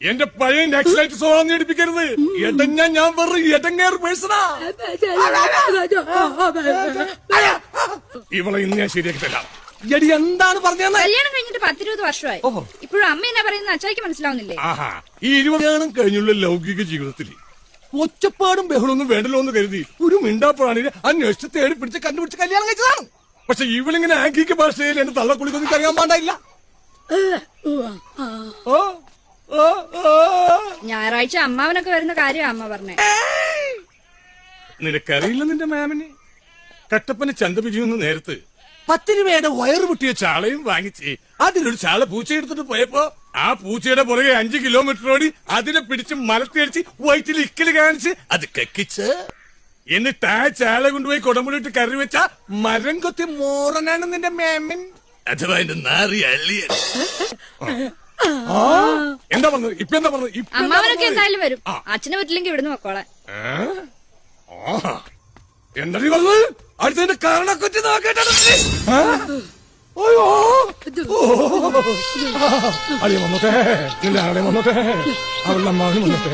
എന്റെ പഴയ നെക്സ്റ്റ് സോളം എടുപ്പിക്കരുത്. എടഞ്ഞ ഞാൻ വെറും എടങ്ങേർ പേഴ്സണാ. ഇവളെ ഇന്ന് ഞാൻ ശരിയാക്കി തരാം. എടി എന്താണ് പറഞ്ഞത്? കല്യാണം കഴിഞ്ഞിട്ട് 10-20 വർഷമായി. ഇപ്പോഴും അമ്മ എന്നാ പറയുന്നത് അച്ചായിക്ക് മനസ്സിലാവുന്നില്ലേ? ആഹാ, ഈ 20 കഴിഞ്ഞുള്ള ലൗകിക ജീവിതത്തിൽ ഒച്ചപ്പാടും ബഹളൊന്നും വേണ്ടല്ലോ എന്ന് കരുതി ഒരു മിണ്ടാപ്പാണെങ്കിൽ അന്വേഷിച്ച് തേടി പിടിച്ച് കണ്ടുപിടിച്ച് കല്യാണം കഴിച്ചതാണ്. പക്ഷെ ഇവളിങ്ങനെ ആംഗിക ഭാഷയിൽ എന്റെ തള്ളക്കുളിക്കൊന്നും അറിയാൻ പാടില്ല. ഞായറാഴ്ച അമ്മാവനൊക്കെ വരുന്ന കാര്യം അമ്മ പറഞ്ഞേ. നിനക്കറിയില്ല നിന്റെ മാമിന്? കട്ടപ്പന ചന്തപിരിയുന്ന നേരത്ത് 10 രൂപയുടെ വയറ് പൊട്ടിയ ചാളയും വാങ്ങിച്ച് അതിലൊരു ചാള പൂച്ച എടുത്തിട്ട് പോയപ്പോ ആ പൂച്ചയുടെ പുറകെ 5 കിലോമീറ്റർ ഓടി അതിനെ പിടിച്ച് മലത്തിയടിച്ച് വയറ്റിൽ ഇക്കല് കാണിച്ച് അത് കക്കിച്ച് എന്നിട്ട് ആ ചാള കൊണ്ടുപോയി കൊടമ്പുളിട്ട് കറി വെച്ച മരം കൊത്തി മോറനാണ് നിന്റെ മാമൻ. അഥവാ എന്റെ നാറി അള്ളിയൻ. എന്താ പറഞ്ഞത്? ഇപ്പൊ എന്താ പറഞ്ഞത്? അമ്മാവനൊക്കെ എന്തായാലും വരും. അച്ഛനെ പറ്റില്ലെങ്കിൽ ഇവിടുന്ന് വെക്കോളെ. എന്താ പറഞ്ഞത്? അടുത്തതിന്റെ കാരണക്കൊറ്റി നോക്കേണ്ടത്. അളിയ വന്നോട്ടെ, നിന്റെ ആളെ വന്നോട്ടെ, അവളുടെ അമ്മാവനും വന്നോട്ടെ.